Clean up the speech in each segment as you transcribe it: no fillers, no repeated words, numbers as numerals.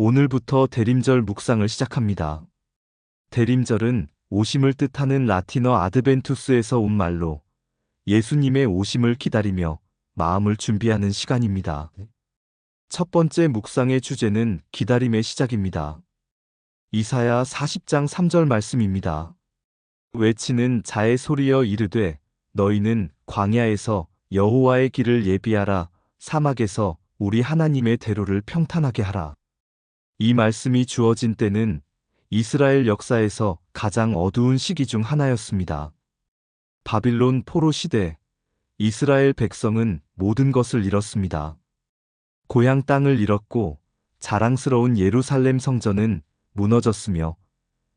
오늘부터 대림절 묵상을 시작합니다. 대림절은 오심을 뜻하는 라틴어 아드벤투스에서 온 말로 예수님의 오심을 기다리며 마음을 준비하는 시간입니다. 첫 번째 묵상의 주제는 기다림의 시작입니다. 이사야 40장 3절 말씀입니다. 외치는 자의 소리여 이르되 너희는 광야에서 여호와의 길을 예비하라, 사막에서 우리 하나님의 대로를 평탄하게 하라. 이 말씀이 주어진 때는 이스라엘 역사에서 가장 어두운 시기 중 하나였습니다. 바빌론 포로 시대, 이스라엘 백성은 모든 것을 잃었습니다. 고향 땅을 잃었고 자랑스러운 예루살렘 성전은 무너졌으며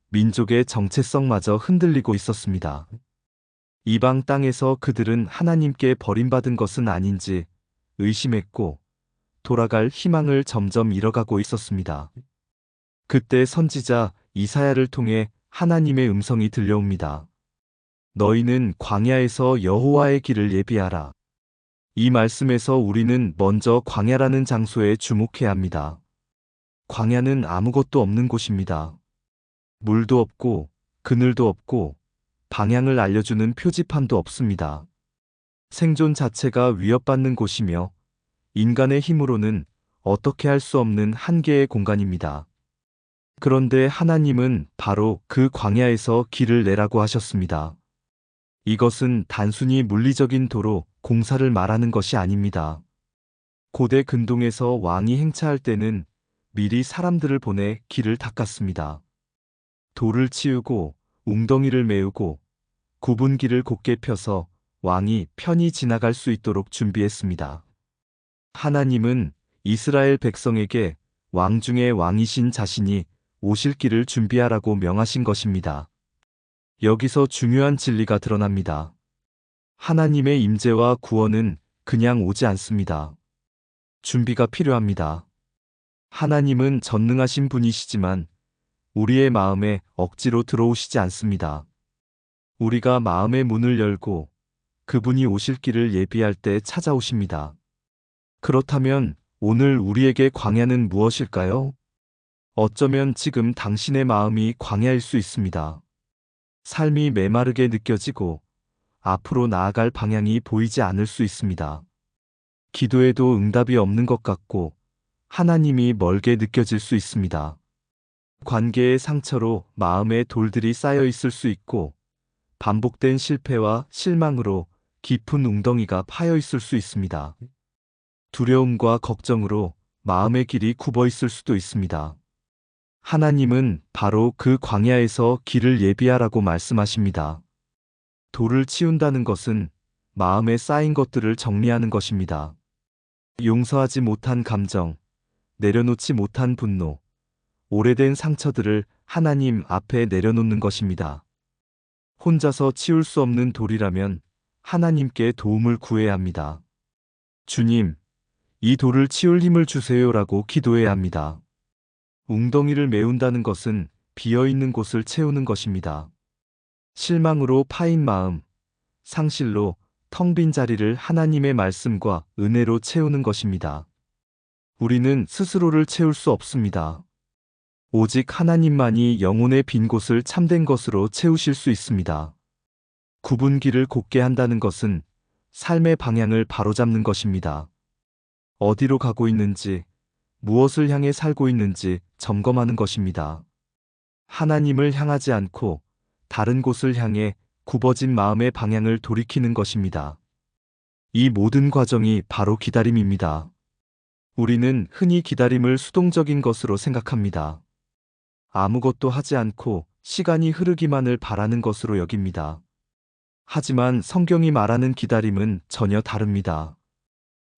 민족의 정체성마저 흔들리고 있었습니다. 이방 땅에서 그들은 하나님께 버림받은 것은 아닌지 의심했고 돌아갈 희망을 점점 잃어가고 있었습니다. 그때 선지자 이사야를 통해 하나님의 음성이 들려옵니다. 너희는 광야에서 여호와의 길을 예비하라. 이 말씀에서 우리는 먼저 광야라는 장소에 주목해야 합니다. 광야는 아무것도 없는 곳입니다. 물도 없고 그늘도 없고 방향을 알려주는 표지판도 없습니다. 생존 자체가 위협받는 곳이며 인간의 힘으로는 어떻게 할 수 없는 한계의 공간입니다. 그런데 하나님은 바로 그 광야에서 길을 내라고 하셨습니다. 이것은 단순히 물리적인 도로, 공사를 말하는 것이 아닙니다. 고대 근동에서 왕이 행차할 때는 미리 사람들을 보내 길을 닦았습니다. 돌을 치우고 웅덩이를 메우고 굽은 길을 곧게 펴서 왕이 편히 지나갈 수 있도록 준비했습니다. 하나님은 이스라엘 백성에게 왕 중의 왕이신 자신이 오실 길을 준비하라고 명하신 것입니다. 여기서 중요한 진리가 드러납니다. 하나님의 임재와 구원은 그냥 오지 않습니다. 준비가 필요합니다. 하나님은 전능하신 분이시지만 우리의 마음에 억지로 들어오시지 않습니다. 우리가 마음의 문을 열고 그분이 오실 길을 예비할 때 찾아오십니다. 그렇다면 오늘 우리에게 광야는 무엇일까요? 어쩌면 지금 당신의 마음이 광야일 수 있습니다. 삶이 메마르게 느껴지고 앞으로 나아갈 방향이 보이지 않을 수 있습니다. 기도해도 응답이 없는 것 같고 하나님이 멀게 느껴질 수 있습니다. 관계의 상처로 마음에 돌들이 쌓여 있을 수 있고 반복된 실패와 실망으로 깊은 웅덩이가 파여 있을 수 있습니다. 두려움과 걱정으로 마음의 길이 굽어 있을 수도 있습니다. 하나님은 바로 그 광야에서 길을 예비하라고 말씀하십니다. 돌을 치운다는 것은 마음에 쌓인 것들을 정리하는 것입니다. 용서하지 못한 감정, 내려놓지 못한 분노, 오래된 상처들을 하나님 앞에 내려놓는 것입니다. 혼자서 치울 수 없는 돌이라면 하나님께 도움을 구해야 합니다. 주님, 이 돌을 치울 힘을 주세요라고 기도해야 합니다. 웅덩이를 메운다는 것은 비어있는 곳을 채우는 것입니다. 실망으로 파인 마음, 상실로 텅 빈 자리를 하나님의 말씀과 은혜로 채우는 것입니다. 우리는 스스로를 채울 수 없습니다. 오직 하나님만이 영혼의 빈 곳을 참된 것으로 채우실 수 있습니다. 굽은 길을 곧게 한다는 것은 삶의 방향을 바로잡는 것입니다. 어디로 가고 있는지, 무엇을 향해 살고 있는지 점검하는 것입니다. 하나님을 향하지 않고 다른 곳을 향해 굽어진 마음의 방향을 돌이키는 것입니다. 이 모든 과정이 바로 기다림입니다. 우리는 흔히 기다림을 수동적인 것으로 생각합니다. 아무것도 하지 않고 시간이 흐르기만을 바라는 것으로 여깁니다. 하지만 성경이 말하는 기다림은 전혀 다릅니다.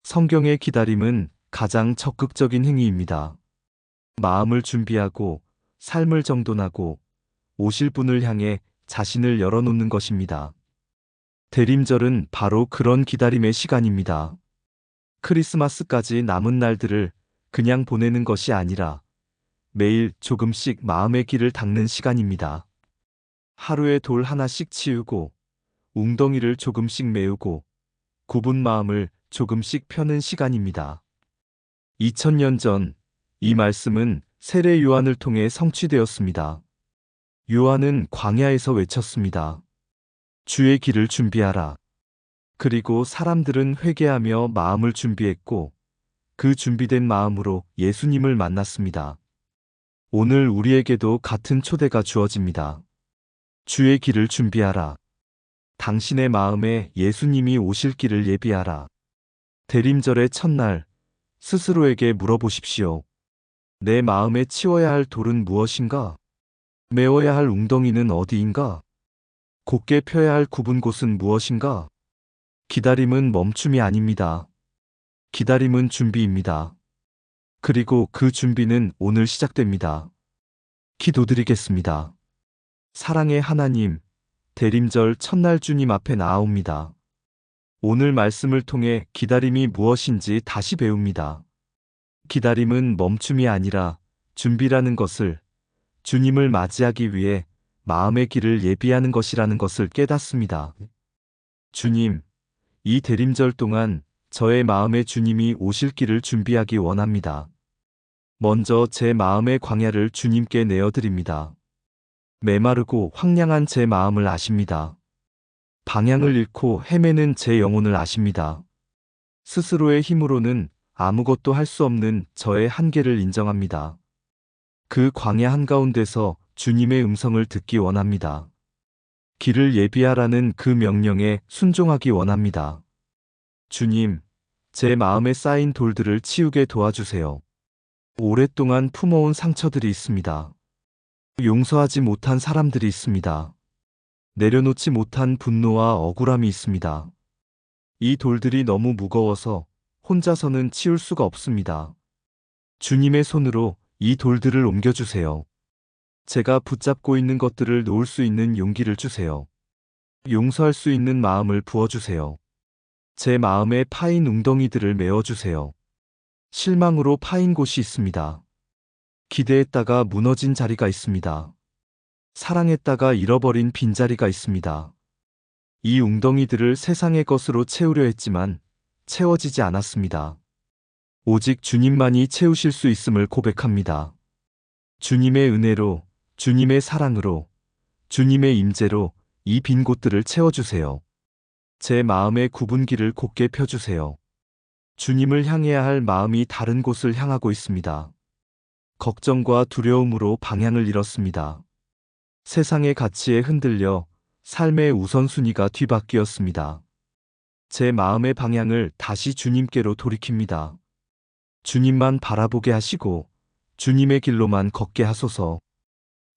성경의 기다림은 가장 적극적인 행위입니다. 마음을 준비하고 삶을 정돈하고 오실 분을 향해 자신을 열어놓는 것입니다. 대림절은 바로 그런 기다림의 시간입니다. 크리스마스까지 남은 날들을 그냥 보내는 것이 아니라 매일 조금씩 마음의 길을 닦는 시간입니다. 하루에 돌 하나씩 치우고 웅덩이를 조금씩 메우고 굽은 마음을 조금씩 펴는 시간입니다. 2000년 전 이 말씀은 세례 요한을 통해 성취되었습니다. 요한은 광야에서 외쳤습니다. 주의 길을 준비하라. 그리고 사람들은 회개하며 마음을 준비했고 그 준비된 마음으로 예수님을 만났습니다. 오늘 우리에게도 같은 초대가 주어집니다. 주의 길을 준비하라. 당신의 마음에 예수님이 오실 길을 예비하라. 대림절의 첫날 스스로에게 물어보십시오. 내 마음에 치워야 할 돌은 무엇인가? 메워야 할 웅덩이는 어디인가? 곧게 펴야 할 굽은 곳은 무엇인가? 기다림은 멈춤이 아닙니다. 기다림은 준비입니다. 그리고 그 준비는 오늘 시작됩니다. 기도드리겠습니다. 사랑의 하나님, 대림절 첫날 주님 앞에 나아옵니다. 오늘 말씀을 통해 기다림이 무엇인지 다시 배웁니다. 기다림은 멈춤이 아니라 준비라는 것을, 주님을 맞이하기 위해 마음의 길을 예비하는 것이라는 것을 깨닫습니다. 주님, 이 대림절 동안 저의 마음에 주님이 오실 길을 준비하기 원합니다. 먼저 제 마음의 광야를 주님께 내어드립니다. 메마르고 황량한 제 마음을 아십니다. 방향을 잃고 헤매는 제 영혼을 아십니다. 스스로의 힘으로는 아무것도 할 수 없는 저의 한계를 인정합니다. 그 광야 한가운데서 주님의 음성을 듣기 원합니다. 길을 예비하라는 그 명령에 순종하기 원합니다. 주님, 제 마음에 쌓인 돌들을 치우게 도와주세요. 오랫동안 품어온 상처들이 있습니다. 용서하지 못한 사람들이 있습니다. 내려놓지 못한 분노와 억울함이 있습니다. 이 돌들이 너무 무거워서 혼자서는 치울 수가 없습니다. 주님의 손으로 이 돌들을 옮겨주세요. 제가 붙잡고 있는 것들을 놓을 수 있는 용기를 주세요. 용서할 수 있는 마음을 부어주세요. 제 마음에 파인 웅덩이들을 메워주세요. 실망으로 파인 곳이 있습니다. 기대했다가 무너진 자리가 있습니다. 사랑했다가 잃어버린 빈자리가 있습니다. 이 웅덩이들을 세상의 것으로 채우려 했지만 채워지지 않았습니다. 오직 주님만이 채우실 수 있음을 고백합니다. 주님의 은혜로, 주님의 사랑으로, 주님의 임재로 이 빈 곳들을 채워주세요. 제 마음의 굽은 길을 곧게 펴주세요. 주님을 향해야 할 마음이 다른 곳을 향하고 있습니다. 걱정과 두려움으로 방향을 잃었습니다. 세상의 가치에 흔들려 삶의 우선순위가 뒤바뀌었습니다. 제 마음의 방향을 다시 주님께로 돌이킵니다. 주님만 바라보게 하시고 주님의 길로만 걷게 하소서.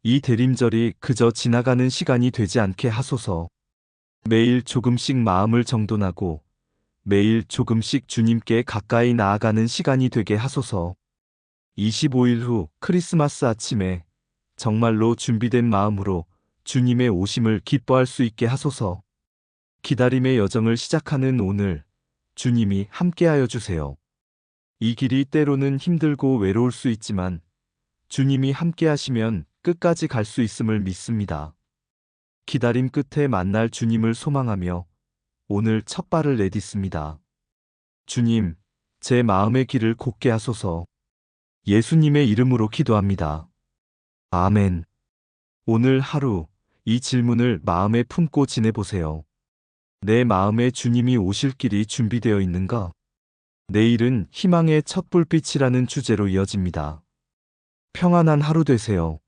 이 대림절이 그저 지나가는 시간이 되지 않게 하소서. 매일 조금씩 마음을 정돈하고 매일 조금씩 주님께 가까이 나아가는 시간이 되게 하소서. 25일 후 크리스마스 아침에 정말로 준비된 마음으로 주님의 오심을 기뻐할 수 있게 하소서. 기다림의 여정을 시작하는 오늘, 주님이 함께하여 주세요. 이 길이 때로는 힘들고 외로울 수 있지만 주님이 함께하시면 끝까지 갈 수 있음을 믿습니다. 기다림 끝에 만날 주님을 소망하며 오늘 첫 발을 내딛습니다. 주님, 제 마음의 길을 곧게 하소서. 예수님의 이름으로 기도합니다. 아멘. 오늘 하루 이 질문을 마음에 품고 지내보세요. 내 마음에 주님이 오실 길이 준비되어 있는가? 내일은 희망의 첫 불빛이라는 주제로 이어집니다. 평안한 하루 되세요.